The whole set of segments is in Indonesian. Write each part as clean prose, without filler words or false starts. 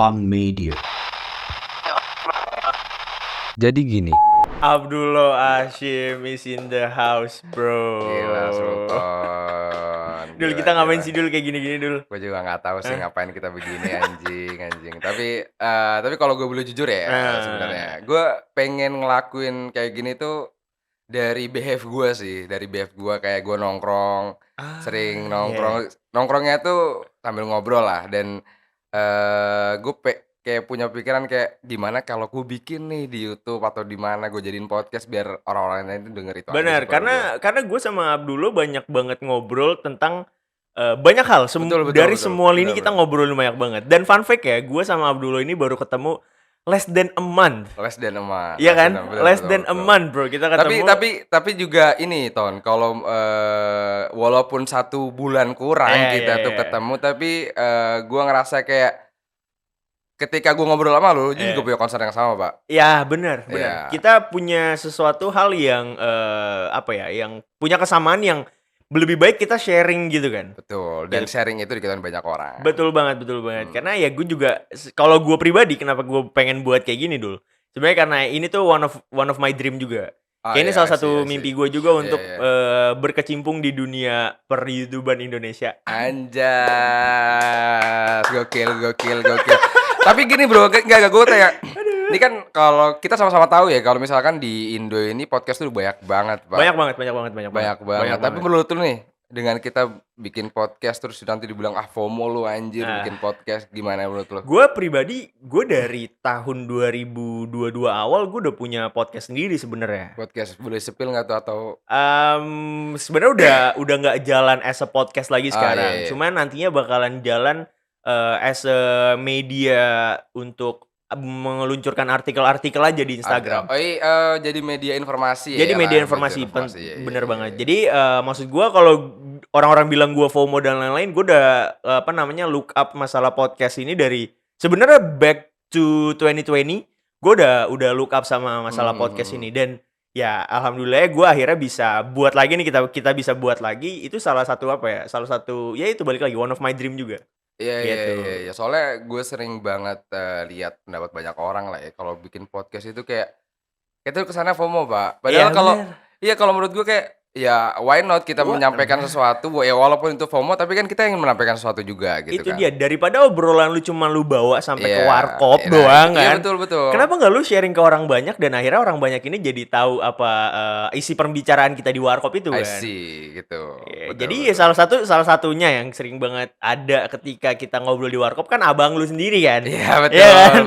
Punk Media. Jadi gini, Abdullah Hashim is in the house, bro. gila Sultan. Dul, kita ngapain sih Dul kayak gini-gini Dul? Gue juga nggak tahu sih ngapain kita begini anjing. Tapi kalau gue boleh jujur ya, sebenarnya gue pengen ngelakuin kayak gini tuh dari behave gue sih, dari behave gue kayak gue nongkrong, sering nongkrongnya tuh sambil ngobrol lah dan gue kayak punya pikiran kayak gimana kalau gue bikin nih di YouTube atau di mana gue jadiin podcast biar orang-orang lain tuh denger itu. Benar, karena gue sama Abdullah banyak banget ngobrol tentang banyak hal. Dari semua lini kita ngobrolin banyak banget. Dan fun fact ya, gue sama Abdullah ini baru ketemu less than a month. Iya kan? Less than a month, bro. Kita ketemu. Tapi juga ini Ton, kalau walaupun 1 bulan kurang kita tuh ketemu, tapi gue ngerasa kayak ketika gue ngobrol sama lu juga punya concern yang sama, Pak. Ya, benar. Kita punya sesuatu hal yang yang punya kesamaan yang lebih baik kita sharing gitu kan. Betul. Dan sharing itu diketahui banyak orang. Betul banget. Karena ya gue juga, kalau gue pribadi kenapa gue pengen buat kayak gini dulu. Sebenarnya karena ini tuh one of my dream juga. Ini salah satu mimpi gue juga untuk berkecimpung di dunia per-YouTuber Indonesia. Anjas. Gokil. Tapi gini bro, enggak gue tanya. Ini kan kalau kita sama-sama tahu ya, kalau misalkan di Indo ini podcast tuh banyak banget, Pak. Banyak banget. Tapi menurut lu nih, dengan kita bikin podcast terus nanti dibilang FOMO lu anjir bikin podcast, gimana menurut lu? Gue pribadi, gue dari tahun 2022 awal gue udah punya podcast sendiri sebenarnya. Podcast boleh sepil nggak tuh atau? Sebenarnya udah nggak jalan as a podcast lagi sekarang. Cuman nantinya bakalan jalan as a media untuk mengeluncurkan artikel-artikel aja di Instagram. Jadi media informasi. Jadi media informasi, bener banget. Jadi maksud gue kalau orang-orang bilang gue FOMO dan lain-lain, gue udah look up masalah podcast ini dari sebenarnya back to 2020. Gue udah look up sama masalah podcast ini dan ya alhamdulillah gue akhirnya bisa buat lagi nih, kita bisa buat lagi. Itu salah satu ya itu balik lagi one of my dream juga. Iya. Soalnya gue sering banget lihat pendapat banyak orang lah ya kalau bikin podcast itu kayak itu kesannya FOMO, Pak. Padahal kalau menurut gue kayak ya why not kita menyampaikan sesuatu ya walaupun itu FOMO tapi kan kita ingin menyampaikan sesuatu juga gitu itu kan. Itu dia, daripada obrolan lu cuma lu bawa sampai ke warkop doang kan. Iya betul. Kenapa nggak lu sharing ke orang banyak dan akhirnya orang banyak ini jadi tahu apa isi pembicaraan kita di warkop itu kan. I see gitu. Jadi salah satunya yang sering banget ada ketika kita ngobrol di warkop kan abang lu sendiri kan. Iya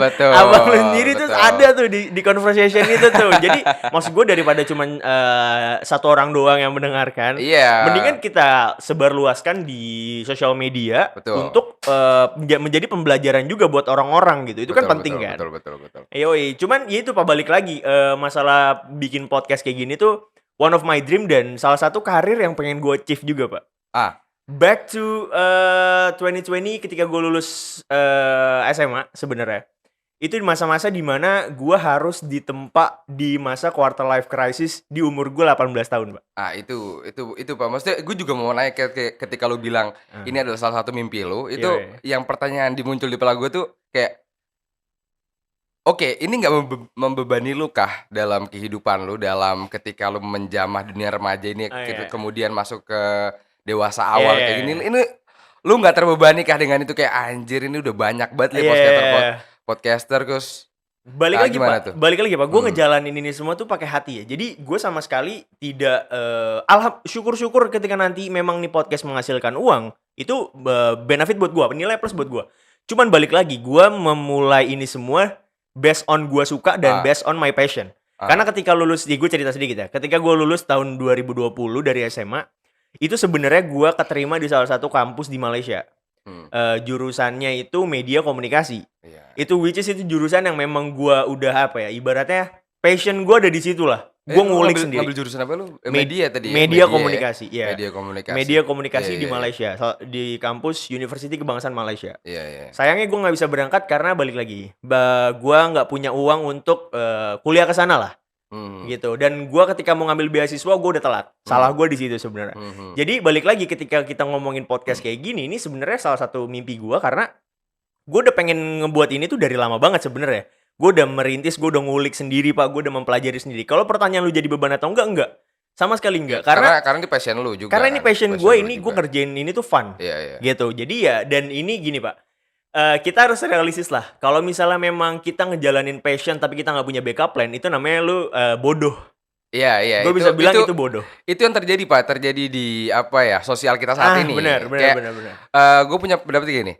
betul. Abang lu sendiri tuh ada tuh di conversation itu tuh. Jadi maksud gue daripada cuma satu orang doang yang mendengarkan, mendingan kita sebarluaskan di sosial media untuk menjadi pembelajaran juga buat orang-orang gitu. Itu kan penting kan. Betul. Cuman ya itu Pak, balik lagi masalah bikin podcast kayak gini tuh one of my dream dan salah satu karir yang pengen gue achieve juga, Pak. Back to 2020 ketika gue lulus SMA sebenarnya. Itu di masa-masa dimana gue harus ditempa di masa quarter life crisis di umur gue 18 tahun, Pak. Itu Pak. Maksudnya gue juga mau nanya ketika lu bilang ini adalah salah satu mimpi lu, itu yang pertanyaan dimuncul di kepala gue tuh kayak ini nggak membebani lu kah dalam kehidupan lu, dalam ketika lu menjamah dunia remaja ini kemudian masuk ke dewasa awal kayak gini, ini lu nggak terbebani kah dengan itu kayak anjir ini udah banyak banget podcaster terus balik lagi Pak, gue ngejalanin ini semua tuh pakai hati ya. Jadi gue sama sekali tidak syukur-syukur ketika nanti memang nih podcast menghasilkan uang, itu benefit buat gue, nilai plus buat gue. Cuman balik lagi, gue memulai ini semua based on gue suka dan based on my passion. Karena ketika lulus, gue cerita sedikit ya. Ketika gue lulus tahun 2020 dari SMA, itu sebenarnya gue keterima di salah satu kampus di Malaysia. Jurusannya itu media komunikasi. Itu which is itu jurusan yang memang gue udah ibaratnya passion gue ada di situ lah. Gue ngulik sendiri. Ngambil jurusan apa lu? Media tadi. Media komunikasi. Media komunikasi di Malaysia, di kampus Universiti Kebangsaan Malaysia. Iya. Sayangnya gue nggak bisa berangkat karena balik lagi, gue nggak punya uang untuk kuliah ke sana lah. Gitu. Dan gue ketika mau ngambil beasiswa gue udah telat. Salah gue di situ sebenarnya. Jadi balik lagi ketika kita ngomongin podcast kayak gini, ini sebenarnya salah satu mimpi gue karena gue udah pengen ngebuat ini tuh dari lama banget sebenarnya. Gue udah merintis, gue udah ngulik sendiri Pak, gue udah mempelajari sendiri. Kalau pertanyaan lu jadi beban atau enggak. Sama sekali enggak. Karena ini passion lu juga karena ini kan. passion gue, ini gue ngerjain ini tuh fun. Iya. Gitu. Jadi ya, dan ini gini Pak. Kita harus realistis lah. Kalau misalnya memang kita ngejalanin passion tapi kita nggak punya backup plan, itu namanya lu bodoh. Iya. Gue bisa bilang itu bodoh. Itu yang terjadi Pak, terjadi di apa ya, sosial kita saat ini. Benar. Gue punya pendapat gini.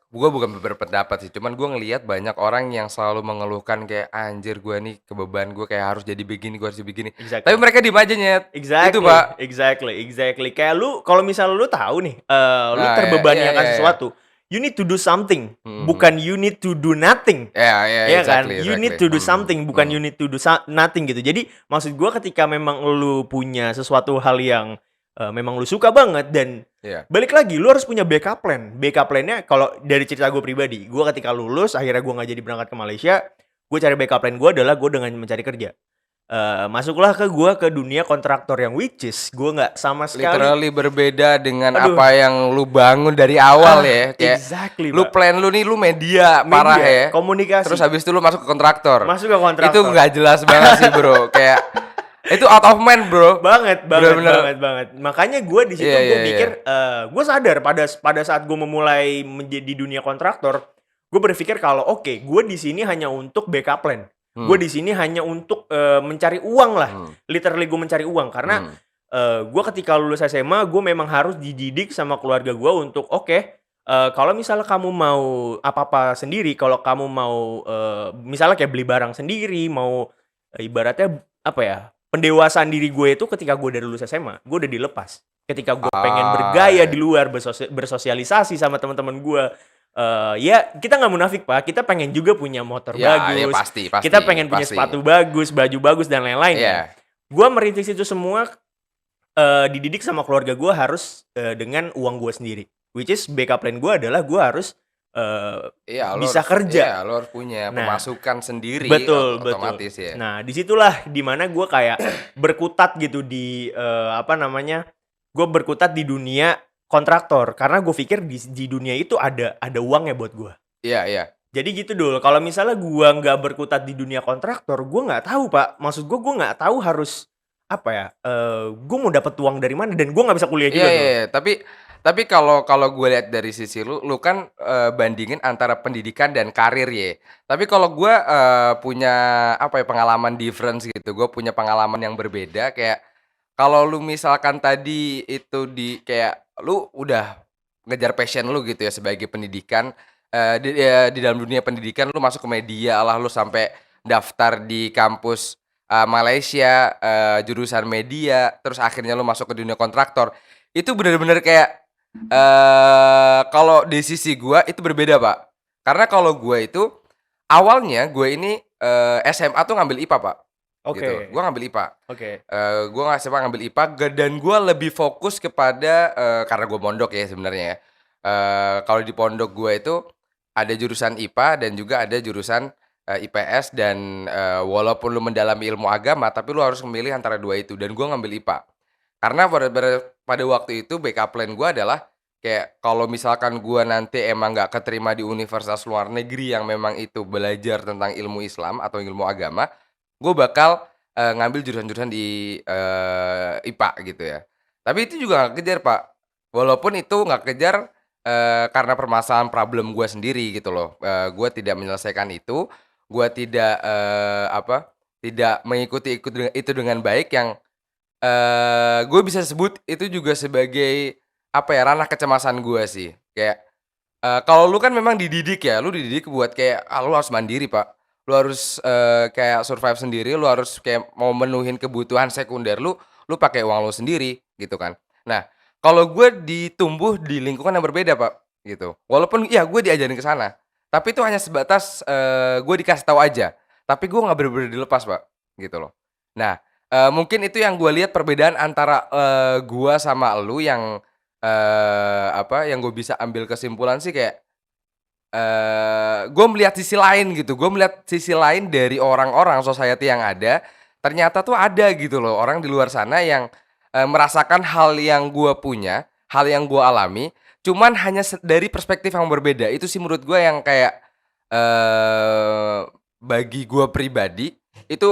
Gue bukan berpendapat sih, cuman gue ngelihat banyak orang yang selalu mengeluhkan kayak anjir gue nih kebeban gue kayak harus jadi begini, gue harus jadi begini. Exactly. Tapi mereka diem aja nyet. Exactly. Itu Pak. Exactly. Kayak lu, kalau misalnya lu tahu nih, lu terbebani akan sesuatu. You need to do something, bukan you need to do nothing. Iya kan? You need to do something, bukan you need to do nothing gitu. Jadi maksud gue ketika memang lu punya sesuatu hal yang memang lu suka banget dan balik lagi, lu harus punya backup plan. Backup plan-nya kalau dari cerita gue pribadi, gue ketika lulus, akhirnya gue nggak jadi berangkat ke Malaysia, gue cari backup plan gue adalah gue dengan mencari kerja. Masuklah ke dunia kontraktor yang which is gue nggak sama sekali literally berbeda dengan apa yang lu bangun dari awal ya. Kayak exactly, lu plan lu nih, lu media parah ya, komunikasi. Terus habis itu lu masuk ke kontraktor. Itu nggak jelas banget sih bro. Kayak itu out of mind bro. banget. Makanya gue di situ gue mikir, gue sadar pada saat gue memulai menjadi dunia kontraktor, gue berpikir kalau oke, gue di sini hanya untuk backup plan. Gue di sini hanya untuk mencari uang lah. Literally gue mencari uang karena gue ketika lulus SMA gue memang harus dididik sama keluarga gue untuk kalau misalnya kamu mau apa-apa sendiri, kalau kamu mau misalnya kayak beli barang sendiri, mau ibaratnya apa ya, pendewasaan diri gue itu ketika gue dari lulus SMA, gue udah dilepas. Ketika gue pengen bergaya di luar, bersosialisasi sama teman-teman gue. Ya kita nggak munafik Pak, kita pengen juga punya motor bagus, ya pasti, kita pengen punya sepatu bagus, baju bagus dan lain-lain. Gue merintis itu semua dididik sama keluarga gue harus dengan uang gue sendiri, which is backup plan gue adalah gue harus bisa kerja. Lo harus punya pemasukan sendiri, betul. Otomatis ya. Nah disitulah dimana gue kayak berkutat gitu di gue berkutat di dunia kontraktor karena gue pikir di dunia itu ada uangnya buat gue. Iya. Jadi gitu dulu. Kalau misalnya gue nggak berkutat di dunia kontraktor, gue nggak tahu Pak. Maksud gue nggak tahu harus apa ya. Gue mau dapat uang dari mana dan gue nggak bisa kuliah juga. Iya. Tapi kalau gue lihat dari sisi lu kan bandingin antara pendidikan dan karir ya. Tapi kalau gue punya pengalaman difference gitu. Gue punya pengalaman yang berbeda kayak kalau lu misalkan tadi itu kayak lu udah ngejar passion lu gitu ya sebagai pendidikan, di dalam dunia pendidikan lu masuk ke media lah, lu sampai daftar di kampus Malaysia, jurusan media, terus akhirnya lu masuk ke dunia kontraktor. Itu bener-bener kayak kalau di sisi gua itu berbeda Pak. Karena kalau gua itu awalnya gue ini SMA tuh ngambil IPA Pak. Gitu. Gue ngambil IPA. Gue SMA ngambil IPA dan gue lebih fokus kepada karena gue pondok ya sebenarnya. Kalau di pondok gue itu ada jurusan IPA dan juga ada jurusan IPS dan walaupun lu mendalami ilmu agama tapi lu harus memilih antara dua itu dan gue ngambil IPA. Karena pada waktu itu backup plan gue adalah kayak kalau misalkan gue nanti emang nggak keterima di universitas luar negeri yang memang itu belajar tentang ilmu Islam atau ilmu agama, gue bakal ngambil jurusan-jurusan di IPA gitu ya. Tapi itu juga nggak kejar Pak. Walaupun itu nggak kejar karena permasalahan problem gue sendiri gitu loh. Gue tidak menyelesaikan itu. Gue tidak tidak mengikuti itu dengan baik yang gue bisa sebut itu juga sebagai ranah kecemasan gue sih. Kayak kalau lu kan memang dididik ya, lu dididik buat kayak lu harus mandiri Pak. Lu harus kayak survive sendiri, lu harus kayak mau menuhin kebutuhan sekunder lu pakai uang lu sendiri gitu kan. Nah, kalau gue ditumbuh di lingkungan yang berbeda Pak, gitu. Walaupun ya gue diajarin ke sana, tapi itu hanya sebatas gue dikasih tahu aja, tapi gue nggak bener-bener dilepas Pak, gitu loh. Nah, mungkin itu yang gue lihat perbedaan antara gue sama lu yang yang gue bisa ambil kesimpulan sih kayak gue melihat sisi lain gitu. Gue melihat sisi lain dari orang-orang society yang ada. Ternyata tuh ada gitu loh orang di luar sana yang merasakan hal yang gue punya, hal yang gue alami, cuman hanya dari perspektif yang berbeda. Itu sih menurut gue yang kayak bagi gue pribadi itu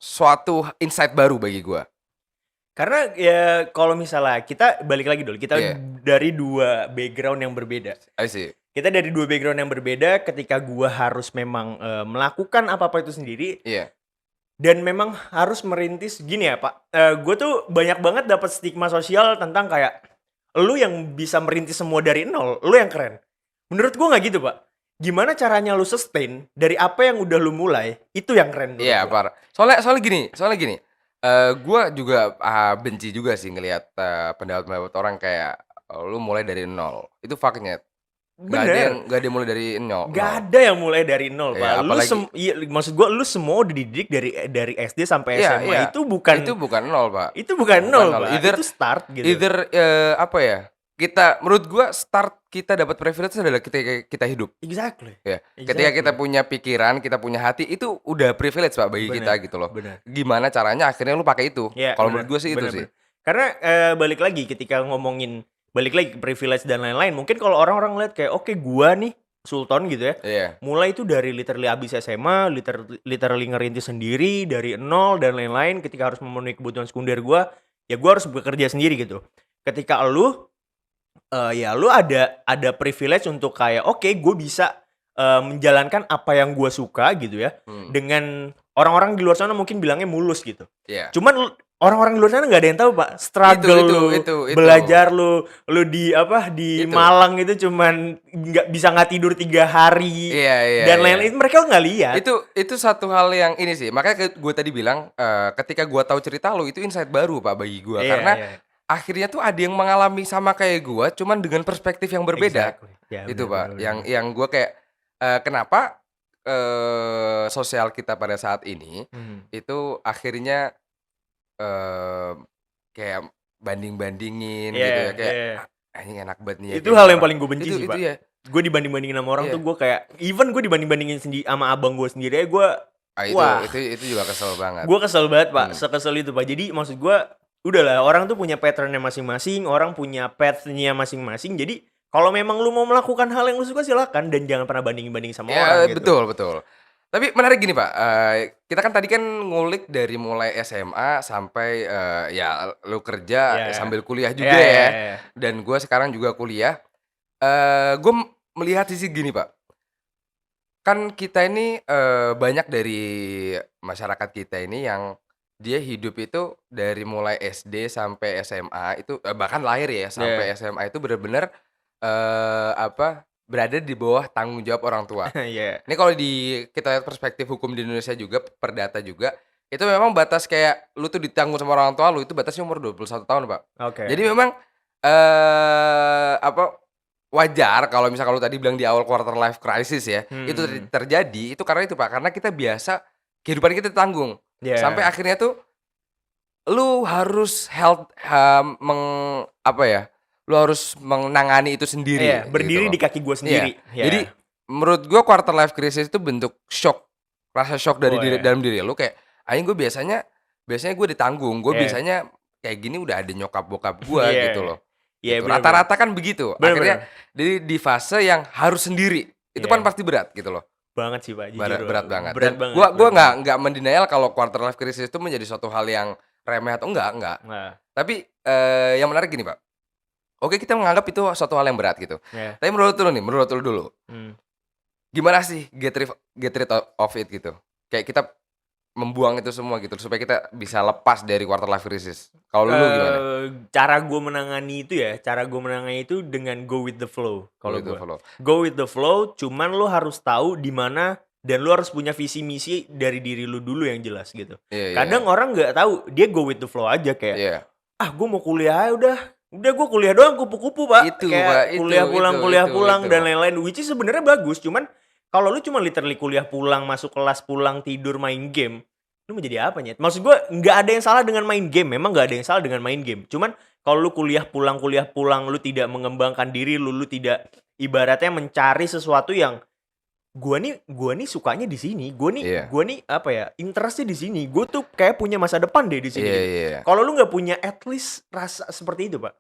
suatu insight baru bagi gue. Karena ya kalau misalnya kita balik lagi dulu, kita dari dua background yang berbeda. I see. Kita dari dua background yang berbeda ketika gua harus memang melakukan apa-apa itu sendiri. Iya. Dan memang harus merintis gini ya Pak. Gue tuh banyak banget dapat stigma sosial tentang kayak lu yang bisa merintis semua dari nol, lu yang keren. Menurut gua nggak gitu Pak. Gimana caranya lu sustain dari apa yang udah lu mulai, itu yang keren. Iya, parah. Soalnya gini. Gue juga benci juga sih ngelihat pendapat orang kayak lu mulai dari nol. Itu faknya. Gak ada yang mulai dari nol. Gak ada yang mulai dari nol, Pak. Ya, apalagi, maksud gue lu semua udah dididik dari SD sampai SMA. Iya. Itu bukan nol, Pak. Itu bukan nol, Pak. Either, itu start gitu. apa ya? Menurut gua start kita dapat privilege adalah kita hidup. Exactly. Ya. Ketika kita punya pikiran, kita punya hati, itu udah privilege Pak bagi kita gitu loh. Bener. Gimana caranya akhirnya lu pakai itu? Ya, kalau menurut gua sih itu sih. Karena balik lagi ketika ngomongin balik lagi privilege dan lain-lain, mungkin kalau orang-orang lihat kayak oke, gua nih Sultan gitu ya. Mulai itu dari literally abis SMA, literally ngerintis sendiri dari nol dan lain-lain. Ketika harus memenuhi kebutuhan sekunder gua, ya gua harus bekerja sendiri gitu. Ketika lu ya lu ada privilege untuk kayak oke, gue bisa menjalankan apa yang gue suka gitu ya. Dengan orang-orang di luar sana mungkin bilangnya mulus gitu. Cuman orang-orang di luar sana nggak ada yang tahu Pak. Struggle itu. Belajar lu di Malang itu cuman nggak tidur 3 hari dan lain-lain. Mereka nggak lihat. Itu satu hal yang ini sih. Makanya gue tadi bilang ketika gue tahu cerita lu itu insight baru Pak bagi gue. Karena akhirnya tuh ada yang mengalami sama kayak gue, cuman dengan perspektif yang berbeda. Itu Pak. Yang gue kayak kenapa sosial kita pada saat ini itu akhirnya kayak bandingin gitu ya, kayak anjing enak banget nih. Itu hal yang paling gue benci sih Pak. Gue dibanding-bandingin sama orang tuh gue kayak even gue dibanding-bandingin sendiri sama abang gue sendiri gue itu juga kesel banget. Gue kesel banget Pak, sekesel itu Pak. Jadi maksud gue udahlah, orang tuh punya patternnya masing-masing, orang punya path-nya masing-masing. Jadi kalau memang lu mau melakukan hal yang lu suka silakan dan jangan pernah banding-banding sama orang gitu. Betul. Tapi menarik gini Pak, kita kan tadi kan ngulik dari mulai SMA sampai ya lu kerja sambil kuliah juga ya. Dan gue sekarang juga kuliah. Gue melihat sisi gini Pak. Kan kita ini banyak dari masyarakat kita ini yang dia hidup itu dari mulai SD sampai SMA itu bahkan lahir ya sampai SMA itu benar-benar berada di bawah tanggung jawab orang tua. Ini kalau kita lihat perspektif hukum di Indonesia juga, perdata juga, itu memang batas kayak lu tuh ditanggung sama orang tua lu itu batasnya umur 21 tahun, Pak. Jadi memang wajar kalau misalkan lu tadi bilang di awal quarter life crisis ya, itu terjadi itu karena itu Pak, karena kita biasa kehidupan kita ditanggung. Sampai akhirnya tuh lu harus lu harus menangani itu sendiri. Berdiri gitu di kaki gue sendiri. Jadi menurut gue quarter life crisis itu bentuk shock, rasa shock dari dalam diri lu kayak anjing gue biasanya gue ditanggung, gue biasanya kayak gini udah ada nyokap bokap gue gitu loh. Gitu. Rata-rata kan begitu. Akhirnya di fase yang harus sendiri. Itu kan pasti berat gitu loh. Banget sih Pak, berat banget. Dan gue nggak mendenial kalau quarter life crisis itu menjadi suatu hal yang remeh atau enggak. Tapi yang menarik gini Pak. Oke, kita menganggap itu suatu hal yang berat gitu. Tapi menurut lu dulu. Gimana sih get rid of it gitu? Kayak kita membuang itu semua gitu supaya kita bisa lepas dari quarter life crisis. Kalau lu gimana? Cara gue menangani itu dengan go with the flow. Kalau gue go with the flow, cuman lu harus tahu di mana dan lu harus punya visi misi dari diri lu dulu yang jelas gitu. Kadang orang nggak tahu, dia go with the flow aja kayak gue mau kuliah udah gue kuliah doang kupu-kupu Pak. Kayak kuliah pulang dan lain-lain, which is sebenarnya bagus, cuman kalau lu cuma literally kuliah pulang, masuk kelas pulang, tidur, main game, lu mau jadi apa nyet? Maksud gue nggak ada yang salah dengan main game, memang nggak ada yang salah dengan main game. Cuman kalau lu kuliah pulang, lu tidak mengembangkan diri lu tidak ibaratnya mencari sesuatu yang gue nih sukanya di sini, gue nih interestnya di sini, gue tuh kayak punya masa depan deh di sini. Kalau lu nggak punya at least rasa seperti itu Pak,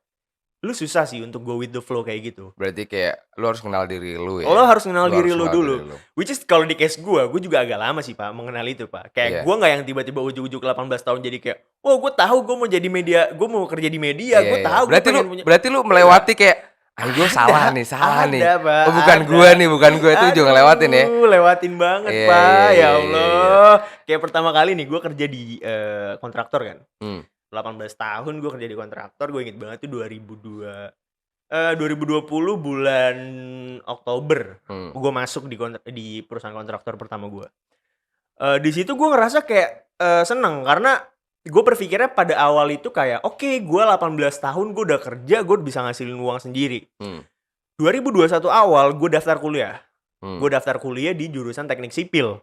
lu susah sih untuk go with the flow kayak gitu. Berarti kayak lu harus kenal diri lu ya. Lo harus kenal Lu diri harus lu kenal dulu. diri lu. Which is kalau di case gue juga agak lama sih Pak mengenal itu Pak. Kayak Iya. gue nggak yang tiba-tiba ujuk-ujuk 18 tahun jadi kayak, oh gue tahu gue mau jadi media, gue mau kerja di media, Iya, gue iya. tahu gue Berarti pengen punya. lu melewati kayak gue salah nih. Ada, Pak, Oh, bukan ada. bukan gua itu juga ngelewatin ya. Lewatin banget Iya, Pak, iya, ya iya, Allah. Kayak pertama kali nih gue kerja di kontraktor kan. Hmm. 18 tahun gue kerja di kontraktor, gue inget banget tuh 2020 bulan Oktober. Gue masuk di perusahaan kontraktor pertama gue. Di situ gue ngerasa kayak seneng karena gue berpikirnya pada awal itu kayak oke, gue 18 tahun gue udah kerja, gue bisa ngasilin uang sendiri. 2021 awal gue daftar kuliah. Gue daftar kuliah di jurusan teknik sipil.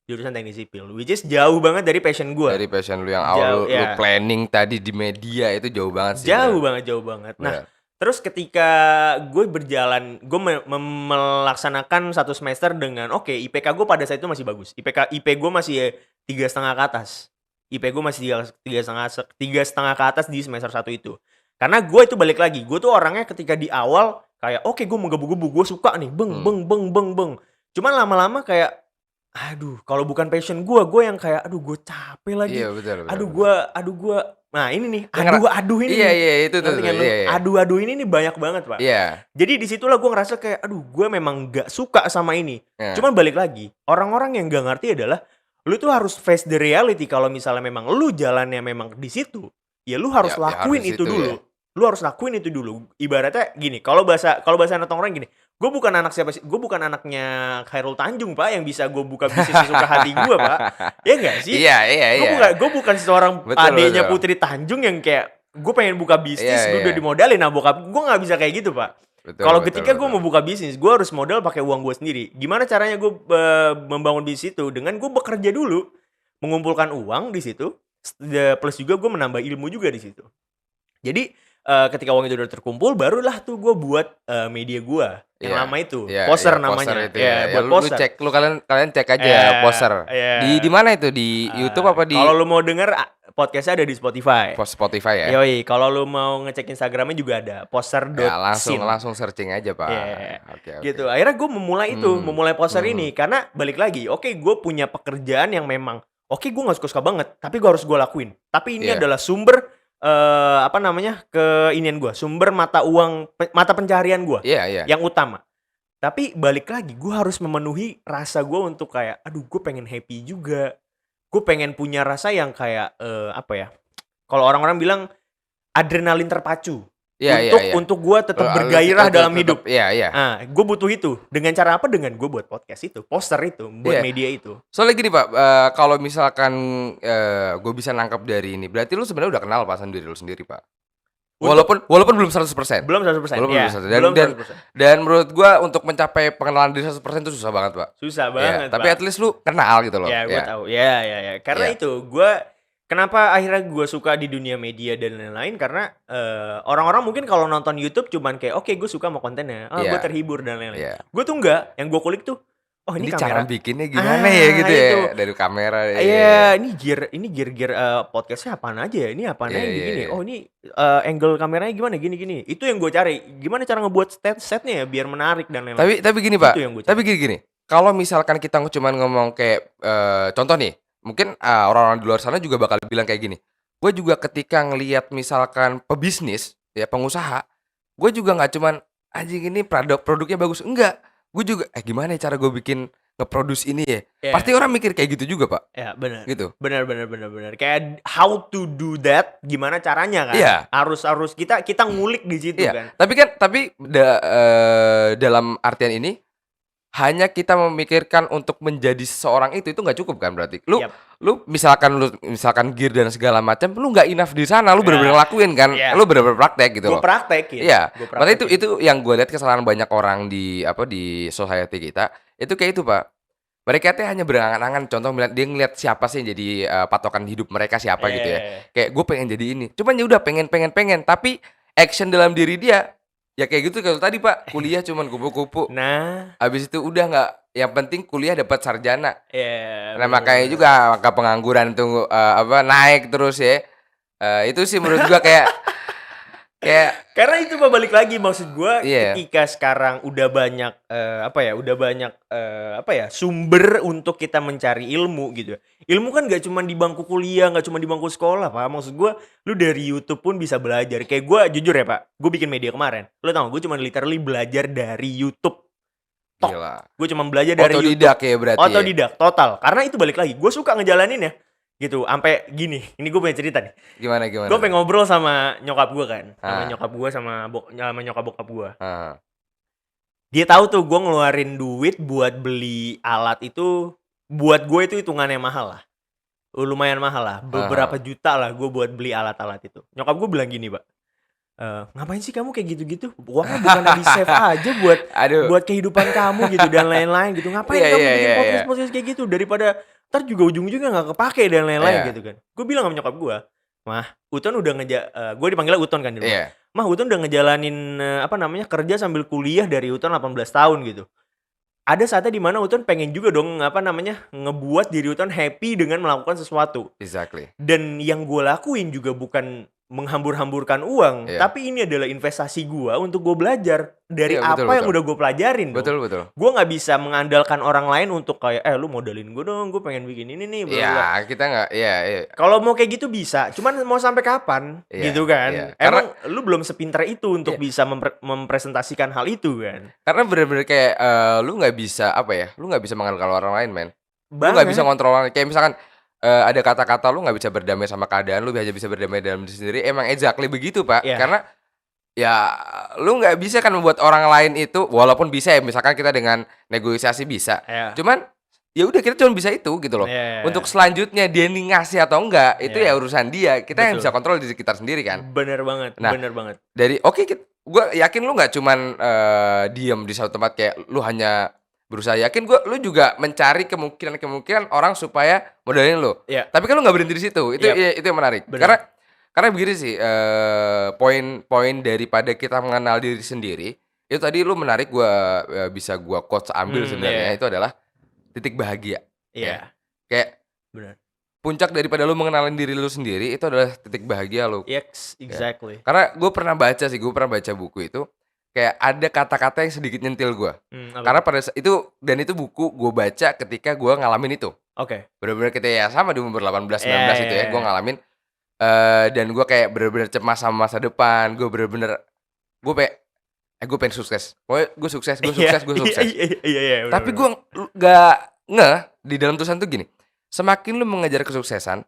Which is jauh banget dari passion gue. Dari passion lu yang awal lu planning tadi di media itu jauh banget sih. Jauh banget. Nah, terus ketika gue berjalan, gue melaksanakan satu semester dengan IPK gue pada saat itu masih bagus. IP gue masih 3,5 ke atas. IP gue masih 3,5 ke atas di semester 1 itu. Karena gue itu balik lagi, gue tuh orangnya ketika di awal kayak gue mau gebu-gebu, gue suka nih, beng. Cuman lama-lama kayak aduh, kalau bukan passion gue yang kayak aduh gue capek lagi. Iya, betul. Aduh gue nah ini nih, aduh ini. Iya, itu tuh. Aduh ini nih banyak banget, Pak. Iya. Jadi disitulah gue ngerasa kayak aduh gue memang gak suka sama ini. Cuman balik lagi, orang-orang yang gak ngerti adalah lu tuh harus face the reality. Kalau misalnya memang lu jalannya memang di situ, ya lu harus lakuin itu dulu. Lu harus lakuin itu dulu. Ibaratnya gini, kalau bahasa anak orang gini, gue bukan anak siapa sih? Gue bukan anaknya Khairul Tanjung, Pak, yang bisa gue buka bisnis sesuka hati gue, Pak. Ya enggak sih? Iya. Gue bukan seorang adeknya Putri Tanjung yang kayak gue pengen buka bisnis, gue udah dimodalin nah bokap. Gue nggak bisa kayak gitu, Pak. Kalau ketika gue mau buka bisnis, gue harus modal pakai uang gue sendiri. Gimana caranya gue membangun bisnis itu? Dengan gue bekerja dulu, mengumpulkan uang di situ, plus juga gue menambah ilmu juga di situ. Jadi ketika uang itu udah terkumpul, barulah tuh gue buat media gue yang lama itu, Poser namanya. Buat Poser. Lu cek, kalian cek aja Poser. Di mana itu? Di YouTube apa di? Kalau lu mau denger podcastnya ada di Spotify. Spotify ya. Yoi, kalau lu mau ngecek Instagramnya juga ada poser.sin. Ya, langsung searching aja, Pak. Oke. Gitu. Akhirnya gue memulai Poser ini karena balik lagi, gue punya pekerjaan yang memang gue nggak suka banget, tapi gue harus gue lakuin. Tapi ini adalah sumber keinian gue, sumber mata pencaharian gue yang utama. Tapi balik lagi, gue harus memenuhi rasa gue untuk kayak, aduh gue pengen happy juga, gue pengen punya rasa yang kayak kalau orang-orang bilang adrenalin terpacu. Untuk gue tetap bergairah dalam hidup. Nah, gue butuh itu. Dengan cara apa? Dengan gue buat podcast itu, Poster itu, buat media itu. Soalnya gini, Pak, kalau misalkan gue bisa nangkap dari ini, berarti lu sebenarnya udah kenal pasan diri lu sendiri, Pak. Walaupun belum 100%. Belum 100%. Dan menurut gue untuk mencapai pengenalan diri 100% itu susah banget, Pak. Susah banget, Pak. Tapi at least lu kenal gitu loh. Ya, gue tahu. Ya. Karena itu kenapa akhirnya gue suka di dunia media dan lain-lain, karena orang-orang mungkin kalau nonton YouTube cuman kayak gue suka sama kontennya, gue terhibur dan lain-lain. Gue tuh enggak, yang gue kulik tuh ini kamera. Cara bikinnya gimana ya gitu itu. Dari kamera. Ini gear podcastnya apaan aja ya, ini apaan aja gini. Ini angle kameranya gimana gini. Itu yang gue cari. Gimana cara ngebuat setnya ya biar menarik dan lain-lain. Tapi gini, Pak. Tapi gini. Kalau misalkan kita cuma ngomong kayak contoh nih, mungkin orang-orang di luar sana juga bakal bilang kayak gini. Gue juga ketika ngelihat misalkan pebisnis, ya pengusaha, gue juga nggak cuman anjing ini produknya bagus, enggak. Gue juga gimana ya cara gue bikin nge-produce ini ya. Pasti orang mikir kayak gitu juga, Pak. Ya, benar. Gitu. Benar. Kayak how to do that, gimana caranya kan? Harus kita ngulik di situ kan. Tapi dalam artian ini hanya kita memikirkan untuk menjadi seseorang itu nggak cukup kan berarti. Lu misalkan gear dan segala macam, lu nggak enough di sana, lu benar-benar lakuin kan. Lu benar-benar praktek gitu loh. Gue praktekin. Iya. Berarti itu yang gue lihat kesalahan banyak orang di society kita. Itu kayak itu, Pak. Mereka tuh hanya berangan-angan, contoh dia ngeliat siapa sih yang jadi patokan hidup mereka siapa gitu ya. Kayak gue pengen jadi ini. Cuman ya udah pengen, tapi action dalam diri dia ya kayak gitu kalau tadi, Pak, kuliah cuman kupu-kupu. Nah, habis itu udah nggak, yang penting kuliah dapat sarjana. Nah, makanya juga angka pengangguran tuh naik terus ya. Itu sih menurut gua kayak Karena itu Pak, balik lagi maksud gua Iya. ketika sekarang udah banyak sumber untuk kita mencari ilmu gitu. Ilmu kan gak cuma di bangku kuliah, gak cuma di bangku sekolah Pak. Maksud gua lu dari YouTube pun bisa belajar. Kayak gua jujur ya Pak, gua bikin media kemarin. Lu tau gua cuma literally belajar dari YouTube. Gila. Gue cuma belajar dari Otodidak YouTube. ya berarti. Otodidak total. Karena itu balik lagi, gue suka ngejalanin ya. Gitu, sampai gini. Ini gue punya cerita nih. Gimana? Gue pengen ngobrol sama nyokap gue kan. Sama Ah. nyokap gue sama nyokap bokap gue. Ah. Dia tahu tuh gue ngeluarin duit buat beli alat itu, buat gue itu hitungannya mahal lah. Lumayan mahal lah. Beberapa juta lah gue buat beli alat-alat itu. Nyokap gue bilang gini, Pak. Ngapain sih kamu kayak gitu-gitu? Uangnya bukan di save aja buat kehidupan kamu gitu dan lain-lain gitu. Ngapain kamu bikin podcast kayak gitu daripada ntar juga ujung-ujungnya nggak kepake dan lain-lain gitu kan? Gue bilang sama nyokap gue, Mah, Uton udah gue dipanggilnya Uton kan di rumah. Mah, Uton udah ngejalanin kerja sambil kuliah dari Uton 18 tahun gitu. Ada saatnya di mana Uton pengen juga dong ngebuat diri Uton happy dengan melakukan sesuatu. Exactly. Dan yang gue lakuin juga bukan menghambur-hamburkan uang, tapi ini adalah investasi gue untuk gue belajar dari betul. Yang udah gue pelajarin. Betul. Gue nggak bisa mengandalkan orang lain untuk kayak, lu modalin gue dong, gue pengen bikin ini nih. Iya, kita nggak. Iya. Kalau mau kayak gitu bisa, cuman mau sampai kapan, gitu kan? Emang lu belum sepintar itu untuk bisa mempresentasikan hal itu kan? Karena bener-bener kayak lu nggak bisa lu nggak bisa mengandalkan orang lain, men. Lu nggak bisa ngontrol orang. Kayak misalkan ada kata-kata lu nggak bisa berdamai sama keadaan, lu hanya bisa berdamai dalam diri sendiri. Emang exactly begitu, Pak. Karena ya lu nggak bisa kan membuat orang lain itu, walaupun bisa ya, misalkan kita dengan negosiasi bisa. Cuman ya udah kita cuma bisa itu gitu loh. Untuk selanjutnya dia ngasih atau enggak, itu ya urusan dia. Kita yang bisa kontrol di sekitar sendiri kan. Bener banget. Dari gue yakin lu nggak cuman diem di satu tempat kayak lu hanya berusaha, yakin lu juga mencari kemungkinan orang supaya modalin lu. Tapi kan lu nggak berhenti di situ. Itu yang menarik. Bener. Karena begini sih, poin daripada kita mengenal diri sendiri, itu tadi lu menarik, bisa quotes ambil sebenarnya, itu adalah titik bahagia. Kayak benar. Puncak daripada lu mengenalin diri lu sendiri itu adalah titik bahagia lu. Yes, exactly. Karena gue pernah baca buku itu, kayak ada kata-kata yang sedikit nyentil gue. Karena pada itu buku gue baca ketika gue ngalamin itu. Bener-bener kita ya sama di umur 18-19 itu ya, gue ngalamin. Dan gue kayak bener-bener cemas sama masa depan. Gue bener-bener gue pengen sukses. Pokoknya gue sukses. Iya. Tapi gue gak ngeh di dalam tulisan tuh gini. Semakin lu mengejar kesuksesan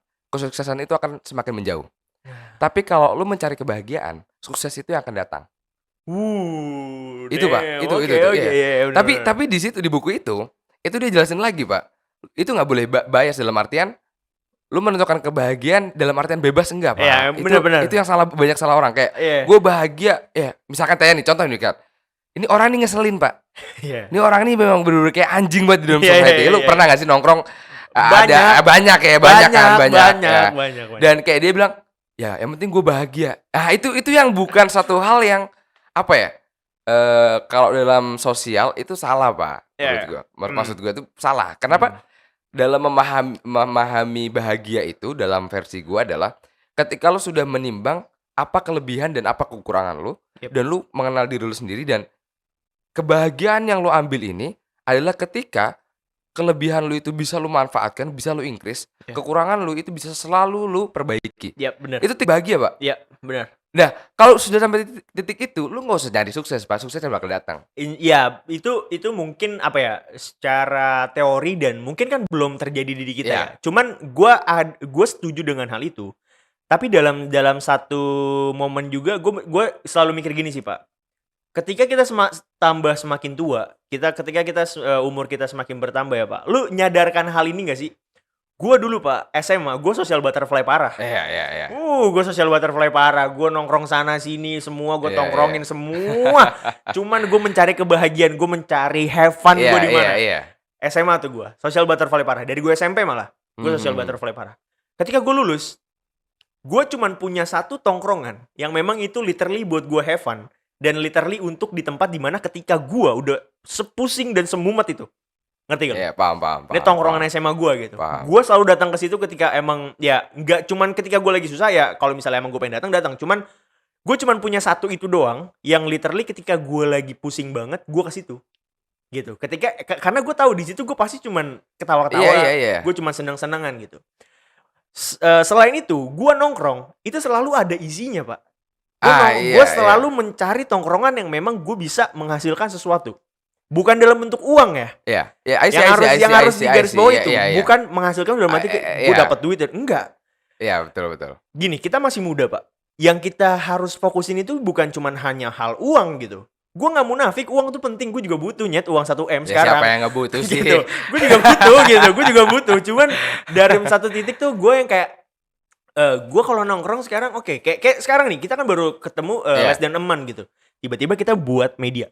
itu akan semakin menjauh. Tapi kalau lu mencari kebahagiaan, sukses itu yang akan datang. Itu Pak, itu. Bener. Tapi di situ di buku itu dia jelasin lagi Pak. Itu nggak boleh bias dalam artian lu menentukan kebahagiaan dalam artian bebas, enggak Pak. Iya, bener. Itu yang banyak salah orang kayak gue bahagia ya. Misalkan tanya nih, contoh nih kan. Ini orang nih ngeselin Pak. Ini orang nih memang bener-bener kayak anjing banget di dalam society. Lu pernah nggak sih nongkrong? Banyak. Dan kayak dia bilang, ya yang penting gue bahagia. Itu yang bukan satu hal yang kalau dalam sosial itu salah Pak. Maksud gue itu salah. Kenapa? Dalam memahami bahagia itu dalam versi gue adalah ketika lu sudah menimbang apa kelebihan dan apa kekurangan lu, dan lu mengenal diri lu sendiri, dan kebahagiaan yang lu ambil ini adalah ketika kelebihan lu itu bisa lu manfaatkan, bisa lu increase, kekurangan lu itu bisa selalu lu perbaiki. Benar. Itu titik bahagia Pak. Benar. Nah, kalau sudah sampai titik itu, lu nggak usah nyari sukses Pak, sukses yang bakal datang. Iya, itu mungkin secara teori dan mungkin kan belum terjadi di kita ya. Cuman gue setuju dengan hal itu. Tapi dalam satu momen juga gue selalu mikir gini sih Pak. Ketika kita semakin tua, ketika kita umur kita semakin bertambah ya Pak. Lu nyadarkan hal ini gak sih? Gue dulu Pak, SMA, gue social butterfly parah. Iya. Gue social butterfly parah. Gue nongkrong sana sini, semua gue tongkrongin semua. Cuman gue mencari kebahagiaan, gue mencari have fun gue di mana. SMA tuh gue, social butterfly parah. Dari gue SMP malah, gue social butterfly parah. Ketika gue lulus, gue cuman punya satu tongkrongan yang memang itu literally buat gue have fun. Dan literally untuk di tempat dimana ketika gue udah sepusing dan semumet itu. Ngerti gak? Iya, paham. Ini tongkrongan SMA gue gitu. Gue selalu datang ke situ ketika emang, ya gak cuman ketika gue lagi susah ya, kalau misalnya emang gue pengen datang. Cuman Gue cuman punya satu itu doang, yang literally ketika gue lagi pusing banget, gue ke situ. Gitu. Karena gue tahu di situ gue pasti cuman ketawa-ketawa, Iya. gue cuman senang-senangan gitu. Selain itu, gue nongkrong, itu selalu ada isinya, Pak. Gue selalu mencari tongkrongan yang memang gue bisa menghasilkan sesuatu. Bukan dalam bentuk uang ya. Iya. Yang harus digarisbawahi itu bukan menghasilkan dalam arti gue dapat duit dan enggak. Iya, betul. Gini, kita masih muda, Pak. Yang kita harus fokusin itu bukan cuman hanya hal uang gitu. Gue gak munafik, uang tuh penting. Gue juga butuh uang 1M sekarang. Siapa yang gak butuh sih? Gitu. Gue juga butuh gitu. Gue juga butuh. Cuman dari satu titik tuh gue yang kayak gue kalau nongkrong sekarang oke. Kayak sekarang nih kita kan baru ketemu less than a month gitu. Tiba-tiba kita buat media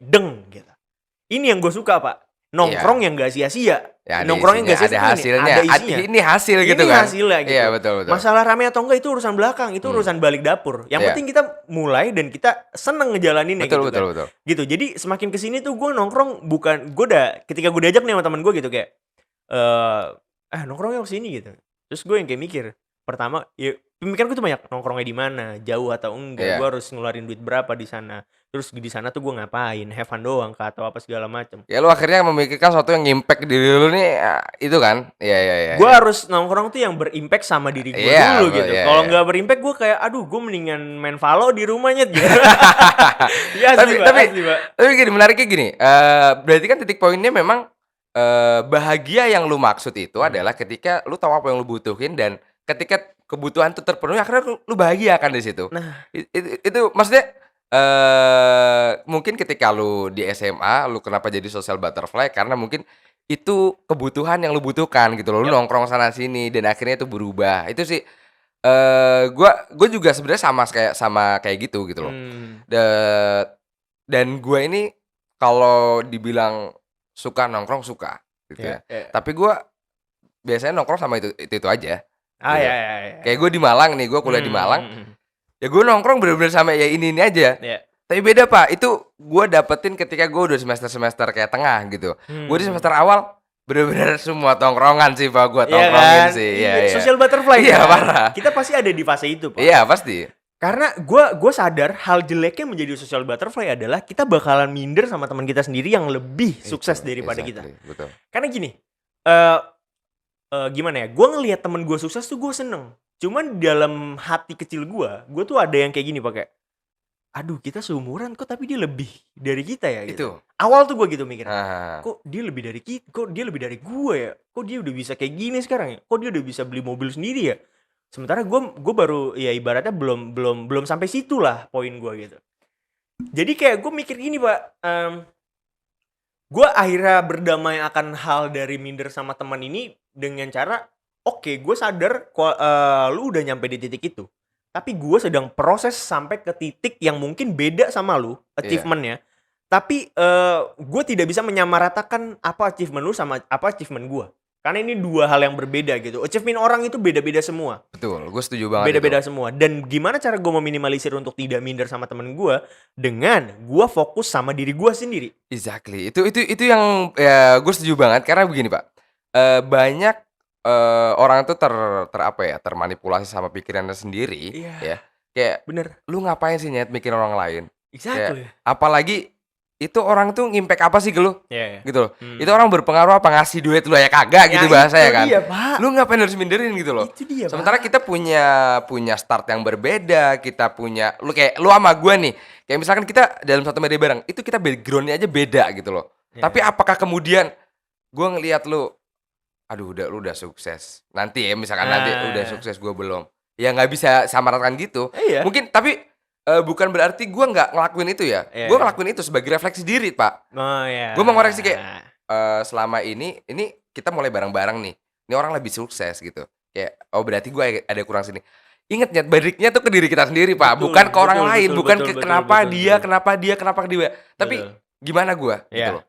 gitu. Ini yang gue suka, Pak. Nongkrong yang gak sia-sia. Ya, nongkrong yang gak sia-sia, ada hasilnya. ada isinya. Ini hasil gitu ini kan. Hasilnya gitu. Iya, betul. Masalah rame atau enggak itu urusan belakang, itu urusan balik dapur. Yang penting kita mulai dan kita seneng ngejalaninnya gitu. Betul. Gitu. Jadi semakin kesini tuh gue nongkrong bukan ketika gue diajak nih sama teman gue gitu kayak nongkrong yuk sini gitu. Terus gue yang kayak mikir, pertama ya pemikiran gue tuh banyak, nongkrongnya di mana, jauh atau enggak, gue harus ngeluarin duit berapa di sana. Terus di sana tuh gue ngapain, have fun doang kah atau apa segala macam. Ya lu akhirnya memikirkan sesuatu yang impact diri lu nih itu kan. Iya. Gue harus nongkrong tuh yang berimpact sama diri gue dulu gitu. Kalau nggak berimpact gue kayak gue mendingan main Valo di rumahnya gitu. Ya, tapi gini, menariknya gini. Berarti kan titik poinnya memang bahagia yang lu maksud itu adalah ketika lu tahu apa yang lu butuhin dan ketika kebutuhan itu terpenuhi akhirnya lu bahagia kan di situ. Nah, itu maksudnya mungkin ketika lu di SMA lu kenapa jadi social butterfly karena mungkin itu kebutuhan yang lu butuhkan gitu loh. Lu nongkrong sana sini dan akhirnya itu berubah. Itu sih gua juga sebenarnya sama kayak gitu loh. Dan gua ini kalau dibilang suka nongkrong suka gitu ya. Tapi gua biasanya nongkrong sama itu aja. Iya. Kayak gue di Malang nih, gue kuliah di Malang. Ya gue nongkrong bener-bener sama ya ini aja. Tapi beda, Pak. Itu gue dapetin ketika gue udah semester kayak tengah gitu. Gue di semester awal bener-bener semua tongkrongan sih, Pak. Gue tongkrongin kan? Sih. Iya. Social butterfly. Iya, parah. Kita pasti ada di fase itu, Pak. Iya, pasti. Karena gue sadar hal jeleknya menjadi social butterfly adalah kita bakalan minder sama teman kita sendiri yang lebih sukses daripada kita. Betul. Karena gini, gimana ya? Gue ngelihat temen gue sukses tuh gue seneng. Cuman dalam hati kecil gue tuh ada yang kayak gini pakai. Aduh, kita seumuran kok tapi dia lebih dari kita ya gitu. Itu. Awal tuh gue gitu mikir. Kok dia lebih dari kita? Kok dia lebih dari gue ya? Kok dia udah bisa kayak gini sekarang ya? Kok dia udah bisa beli mobil sendiri ya? Sementara gue baru ya ibaratnya belum sampai situ lah poin gue gitu. Jadi kayak gue mikir gini, Pak. Gue akhirnya berdamai akan hal dari minder sama teman ini dengan cara oke, gue sadar lu udah nyampe di titik itu. Tapi gue sedang proses sampai ke titik yang mungkin beda sama lu achievement-nya. Tapi gue tidak bisa menyamaratakan apa achievement lu sama apa achievement gue. Karena ini dua hal yang berbeda gitu. Achievement orang itu beda-beda semua. Betul, gue setuju banget. Beda-beda semua. Dan gimana cara gue meminimalisir untuk tidak minder sama temen gue? Dengan gue fokus sama diri gue sendiri. Exactly. Itu yang ya gue setuju banget. Karena begini, Pak. Banyak orang tuh termanipulasi sama pikirannya sendiri. Ya. Kayak bener. Lu ngapain sih nyet mikirin orang lain? Exactly. Apalagi itu orang tuh ngimpact apa sih ke lu? Gitu loh. Itu orang berpengaruh apa ngasih duit lu ya kagak gitu bahasanya kan. Dia, Pak. Lu ngapain harus minderin gitu loh. Itu dia, sementara Pak. kita punya start yang berbeda, kita punya lu sama gua nih. Kayak misalkan kita dalam satu media bareng, itu kita backgroundnya aja beda gitu loh. Tapi apakah kemudian gua ngelihat lu aduh lu udah sukses. Nanti ya misalkan nanti udah sukses gua belum. Ya enggak bisa samaratakan gitu. Mungkin tapi bukan berarti gue nggak ngelakuin itu ya. Gue ngelakuin itu sebagai refleksi diri, Pak. Gue mau ngoreksi kayak selama ini kita mulai bareng-bareng nih. Ini orang lebih sukses gitu. Kayak berarti gue ada kurang sini. Ingat nyet, baliknya tuh ke diri kita sendiri, Pak. Bukan ke orang lain, bukan ke kenapa dia. Tapi gimana gue gitu loh.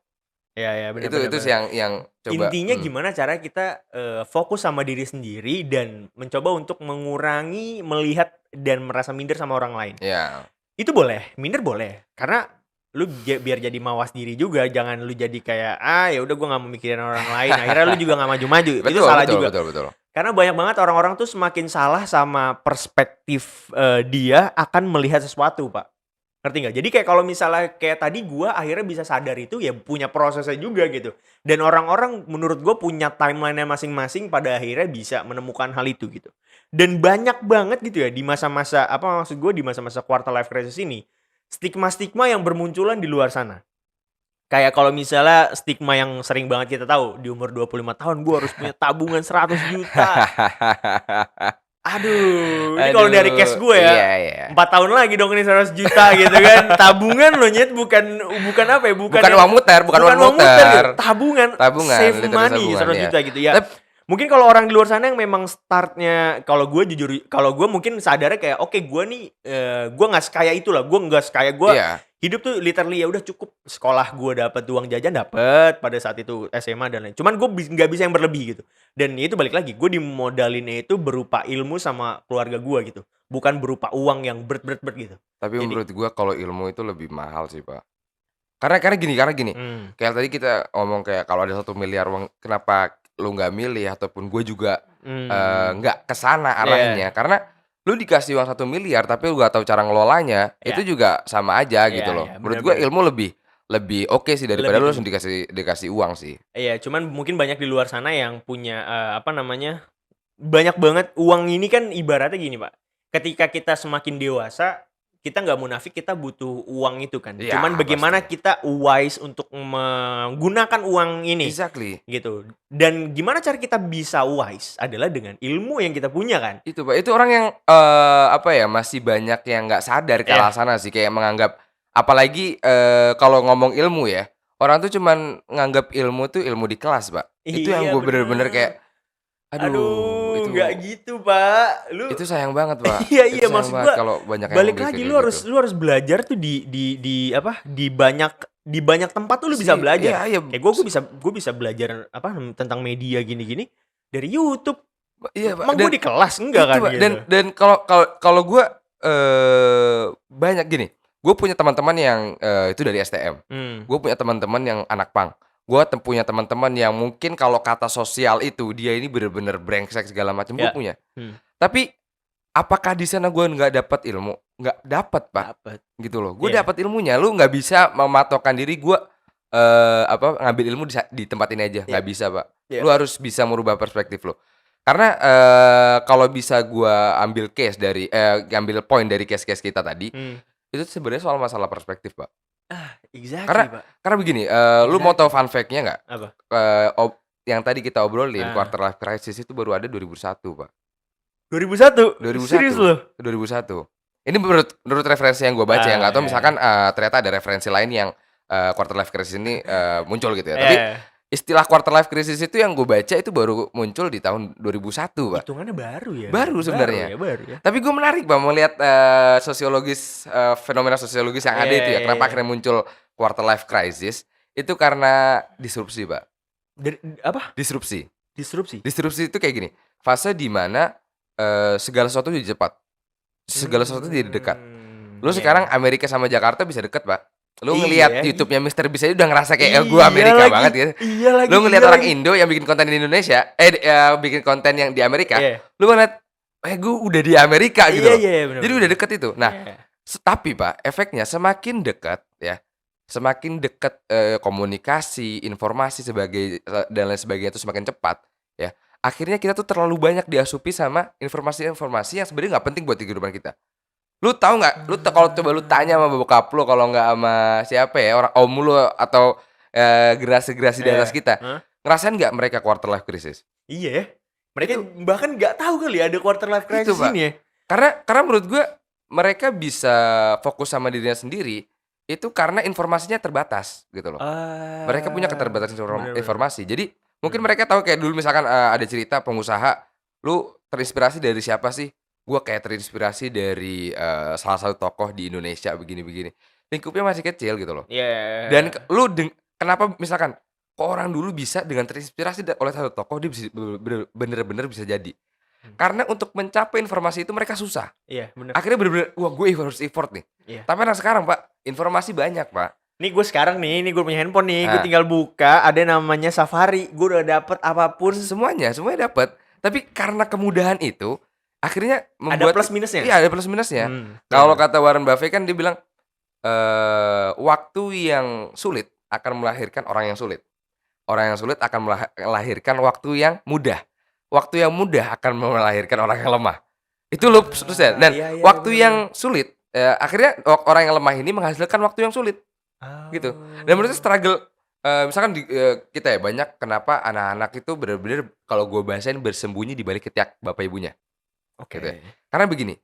Ya, benar. Itu sih yang coba. Intinya gimana cara kita fokus sama diri sendiri dan mencoba untuk mengurangi melihat dan merasa minder sama orang lain. Ya. Itu boleh, minder boleh. Karena lu biar jadi mawas diri juga, jangan lu jadi kayak ya udah gue nggak mau mikirin orang lain. Akhirnya lu juga nggak maju-maju. Itu salah juga. Betul. Karena banyak banget orang-orang tuh semakin salah sama perspektif dia akan melihat sesuatu, Pak. Ngerti nggak? Jadi kayak kalau misalnya kayak tadi gua akhirnya bisa sadar itu ya punya prosesnya juga gitu. Dan orang-orang menurut gue punya timeline-nya masing-masing pada akhirnya bisa menemukan hal itu gitu. Dan banyak banget gitu ya di masa-masa apa maksud gue di masa-masa quarter life crisis ini stigma-stigma yang bermunculan di luar sana. Kayak kalau misalnya stigma yang sering banget kita tahu di umur 25 tahun gue harus punya tabungan 100 juta. Aduh, ini kalau dari cash gue ya, iya. 4 tahun lagi dong ini 100 juta gitu kan. Tabungan loh Nyet, bukan apa ya, bukan uang muter, bukan uang muter. Gitu. Tabungan, save money 100 juta gitu ya. Mungkin kalau orang di luar sana yang memang startnya, kalau gue jujur, kalau gue mungkin sadarnya kayak oke, gue nih gue nggak sekaya itulah, gue nggak sekaya gue. Hidup tuh literally ya udah cukup sekolah gue dapat uang jajan dapat pada saat itu SMA dan lain. Cuman gue nggak bisa yang berlebih gitu. Dan itu balik lagi, gue dimodalinnya itu berupa ilmu sama keluarga gue gitu, bukan berupa uang yang berat gitu. Tapi menurut gue kalau ilmu itu lebih mahal sih, Pak. Karena gini. Kayak tadi kita ngomong kayak kalau ada 1 miliar uang, kenapa lu nggak milih ataupun gue juga nggak kesana arahnya. Karena lu dikasih uang 1 miliar tapi lu gak tahu cara ngelolanya, itu juga sama aja gitu loh. Menurut gue ilmu lebih oke sih daripada lu langsung dikasih uang sih. Iya, cuman mungkin banyak di luar sana yang punya banyak banget uang ini kan ibaratnya gini, Pak. Ketika kita semakin dewasa, kita nggak munafik kita butuh uang itu kan. Ya, cuman bagaimana pasti. kita wise untuk menggunakan uang ini. Exactly. Gitu. Dan gimana cara kita bisa wise adalah dengan ilmu yang kita punya kan. Itu, Pak. Itu orang yang masih banyak yang nggak sadar ke arah sana sih, kayak menganggap apalagi kalau ngomong ilmu ya, orang tuh cuman nganggap ilmu tuh ilmu di kelas, Pak. Itu yang gue bener-bener kayak aduh, itu nggak gitu, Pak. Itu sayang banget, Pak. Iya, maksud gua kalau banyak yang balik lagi lu harus belajar tuh di banyak tempat tuh lu bisa belajar. Iya. Kayak gue bisa belajar tentang media gini-gini dari YouTube. Iya, Pak. Emang gue di kelas enggak kan Pak, gitu. Dan kalau gue banyak gini. Gue punya teman-teman yang itu dari STM. Gue punya teman-teman yang anak pang. Gue punya teman-teman yang mungkin kalau kata sosial itu dia ini bener-bener brengsek segala macam. Gue punya. Tapi apakah di sana gue nggak dapat ilmu? Nggak dapat, Pak. Gitu loh. Gue dapat ilmunya. Lu nggak bisa mematokkan diri gue ngambil ilmu di tempat ini aja. Nggak bisa, Pak. Lu harus bisa merubah perspektif lu. Karena kalau bisa gue ambil ambil poin dari case-case kita tadi, itu sebenarnya soal masalah perspektif, Pak. Exactly, Pak. Karena begini, lu mau tahu fun fact-nya nggak? Apa? Yang tadi kita obrolin, quarter life crisis itu baru ada 2001, Pak. 2001? Serius loh? 2001. Ini menurut referensi yang gue baca ya, nggak tahu misalkan ternyata ada referensi lain yang quarter life crisis ini muncul gitu ya. Tapi istilah quarter life crisis itu yang gue baca itu baru muncul di tahun 2001, Pak. Hitungannya baru ya? Baru sebenarnya. Baru ya. Tapi gue menarik, Pak, melihat sosiologis, fenomena sosiologis yang ada itu ya. Kenapa akhirnya muncul quarter life crisis? Itu karena disrupsi, Pak. Apa? Disrupsi. Disrupsi itu kayak gini. Fase di mana segala sesuatu jadi cepat. Segala sesuatu jadi dekat. Lu sekarang Amerika sama Jakarta bisa deket, Pak. Lu ngelihat YouTube-nya Mr. Beast aja udah ngerasa kayak gue Amerika lagi, banget gitu. Lu ngelihat orang Indo yang bikin konten di Indonesia, bikin konten yang di Amerika, lu ngeliat gue udah di Amerika gitu. Bener. Jadi udah deket itu. Nah, tapi Pak, efeknya semakin dekat ya, semakin dekat komunikasi, informasi dan lain sebagainya itu semakin cepat ya. Akhirnya kita tuh terlalu banyak diasupi sama informasi-informasi yang sebenarnya nggak penting buat kehidupan kita. Lu tahu nggak? Kalau coba lu tanya sama bokap lu, kalau nggak sama siapa ya, orang om lu atau generasi-generasi di atas kita, ngerasain nggak mereka quarter life crisis? Iya, mereka bahkan nggak tahu kali ada quarter life crisis ini ya. Karena menurut gue mereka bisa fokus sama dirinya sendiri itu karena informasinya terbatas gitu loh. Mereka punya keterbatasan informasi. Jadi mungkin mereka tahu kayak dulu misalkan ada cerita pengusaha, lu terinspirasi dari siapa sih? Gue kayak terinspirasi dari salah satu tokoh di Indonesia begini-begini. Lingkupnya masih kecil gitu loh. Dan kenapa misalkan kok orang dulu bisa dengan terinspirasi oleh satu tokoh dia bisa bener-bener bisa jadi. Karena untuk mencapai informasi itu mereka susah. Iya, bener. Akhirnya bener-bener wah gue harus effort nih. Tapi anak sekarang, Pak, informasi banyak, Pak. Nih gue sekarang nih gue punya handphone nih, gue tinggal buka ada namanya Safari, gue udah dapet apapun semuanya dapet. Tapi karena kemudahan itu akhirnya Ada membuat plus minusnya? Iya, ada plus minusnya. Kalau Bener. kata Warren Buffett kan dia bilang, waktu yang sulit akan melahirkan orang yang sulit. Orang yang sulit akan melahirkan waktu yang mudah. Waktu yang mudah akan melahirkan orang yang lemah. Itu loh terusnya. Dan Iya, waktu bener. yang sulit, akhirnya orang yang lemah ini menghasilkan waktu yang sulit, gitu. Dan menurut saya struggle, misalkan kita ya banyak kenapa anak-anak itu benar-benar kalau gue bahasain bersembunyi di balik ketiak bapak ibunya, Oke. gitu ya. Karena begini,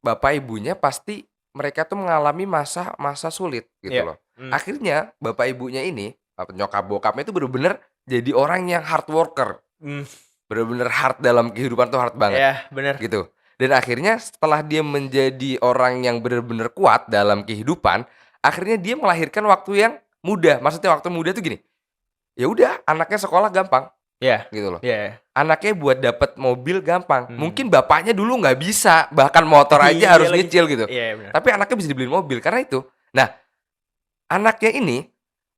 bapak ibunya pasti mereka tuh mengalami masa sulit gitu Iya. loh. Akhirnya bapak ibunya ini, nyokap bokapnya itu bener-bener jadi orang yang hard worker. Bener-bener hard dalam kehidupan tuh hard banget. Iya, bener. Gitu. Dan akhirnya setelah dia menjadi orang yang bener-bener kuat dalam kehidupan, akhirnya dia melahirkan waktu yang mudah. Maksudnya waktu mudah tuh gini, ya udah anaknya sekolah gampang, Iya. gitu loh. Iya. Anaknya buat dapet mobil gampang. Mungkin bapaknya dulu nggak bisa, bahkan motor aja Iya harus lagi. nyicil gitu. Iya, bener. Tapi anaknya bisa dibeliin mobil karena itu. Nah, anaknya ini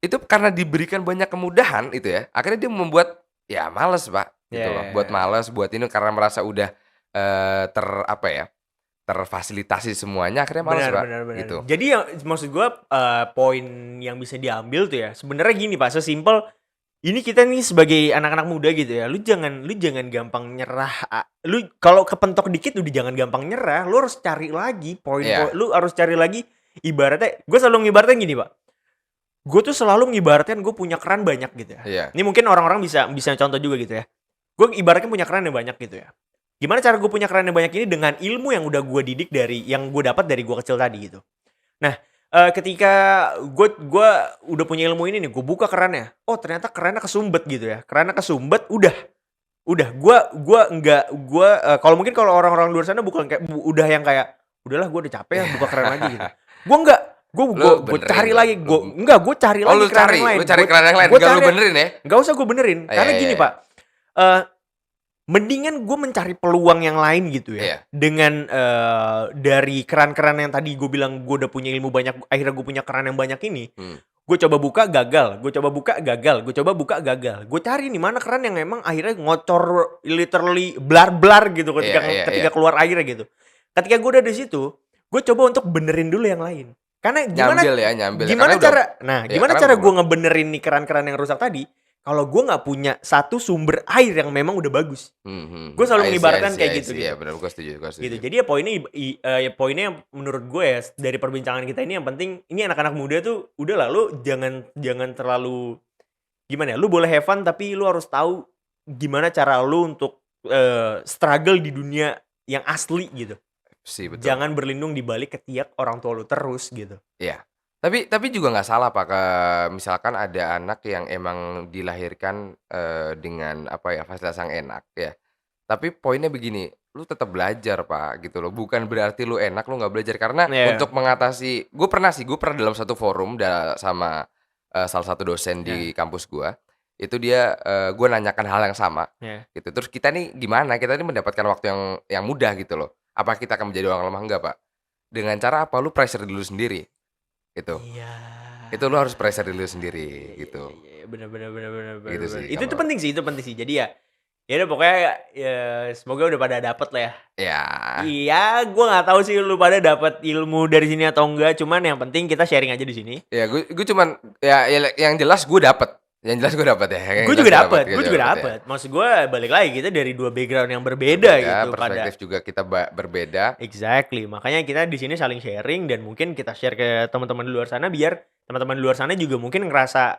itu karena diberikan banyak kemudahan itu ya, akhirnya dia membuat ya males, Pak, gitu loh. Buat males, buat ini karena merasa udah terfasilitasi semuanya akhirnya males, Pak, Benar. gitu. Jadi yang maksud gue poin yang bisa diambil tuh ya sebenarnya gini Pak, sesimpel ini kita nih sebagai anak-anak muda gitu ya, lu jangan gampang nyerah. Lu kalau kepentok dikit udah jangan gampang nyerah, lu harus cari lagi poin-poin, lu harus cari lagi. Ibaratnya gue selalu ngibaratnya gini, Pak. Gue tuh selalu ngibaratkan gue punya keran banyak gitu ya. Iya. Ini mungkin orang-orang bisa contoh juga gitu ya. Gue ibaratnya punya keran yang banyak gitu ya. Gimana cara gue punya keran yang banyak ini dengan ilmu yang udah gue didik yang gue dapat dari gue kecil tadi gitu. Nah, ketika gue udah punya ilmu ini nih, gue buka kerannya. Oh, ternyata kerannya kesumbet gitu ya. Kerannya kesumbet, udah kalau mungkin kalau orang-orang luar sana bukan kayak udah yang kayak udahlah gue udah capek ya buka keran lagi gitu. Gue enggak. Gue cari lagi. Gue cari lagi keran yang lain. Lu cari keran yang lain, enggak lu benerin ya? Enggak usah gue benerin. Karena gini, Pak. Mendingan gue mencari peluang yang lain gitu ya. Dengan dari keran-keran yang tadi gue bilang gue udah punya ilmu banyak, akhirnya gue punya keran yang banyak ini. Gue coba buka gagal, gue coba buka gagal, gue coba buka gagal. Gue cari nih mana keran yang emang akhirnya ngocor literally blar gitu ketika keluar airnya gitu. Ketika gue udah di situ, gue coba untuk benerin dulu yang lain. Karena nyambil gimana cara gimana cara gue ngebenerin nih keran-keran yang rusak tadi? Kalau gue nggak punya satu sumber air yang memang udah bagus, gue selalu mengibaratkan kayak gitu. Iya benar, gue setuju. Gitu. Jadi ya poinnya yang menurut gue ya dari perbincangan kita ini yang penting ini anak-anak muda tuh udah lah lu jangan terlalu gimana ya, lu boleh have fun tapi lu harus tahu gimana cara lu untuk struggle di dunia yang asli gitu. Betul. Jangan berlindung di balik ketiak orang tua lu terus gitu. Iya. Tapi juga nggak salah, Pak, misalkan ada anak yang emang dilahirkan dengan fasilitas yang enak ya. Tapi poinnya begini, lu tetap belajar, Pak, gitu loh. Bukan berarti lu enak lu nggak belajar karena untuk mengatasi gue pernah dalam satu forum sama salah satu dosen di kampus gue. Itu dia gue nanyakan hal yang sama gitu. Terus kita nih gimana? Kita ini mendapatkan waktu yang mudah gitu loh. Apa kita akan menjadi orang lemah? Enggak, Pak. Dengan cara apa? Lu pressure dulu sendiri. Gitu. Iya. Itu lu harus pressure dulu sendiri gitu. Iya, benar. Gitu sih, Itu penting sih. Jadi ya udah pokoknya ya semoga udah pada dapet lah ya. Ya. Iya, gue nggak tahu sih lu pada dapat ilmu dari sini atau enggak. Cuman yang penting kita sharing aja di sini. Ya, gue cuman ya yang jelas gue dapet. Yang jelas gue dapet ya. Gue juga dapet. Maksud gue balik lagi kita dari dua background yang berbeda gitu. Perspektif juga kita berbeda. Exactly. Makanya kita di sini saling sharing dan mungkin kita share ke teman-teman di luar sana biar teman-teman di luar sana juga mungkin ngerasa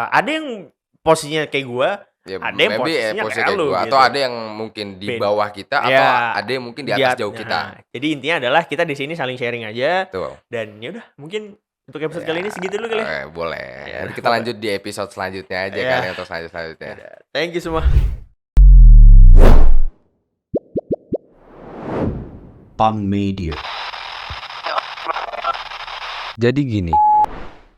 ada yang posisinya kayak gue, ada yang posisinya kayak lu gitu. Atau ada yang mungkin di bawah kita atau ada yang mungkin di atas jauh kita. Jadi intinya adalah kita di sini saling sharing aja. Tuh. Dan ya udah mungkin untuk episode kali ini segitu dulu kali ya. Boleh. Nanti kita lanjut di episode selanjutnya aja kan untuk selanjutnya. Thank you semua. Pam Media. Jadi gini,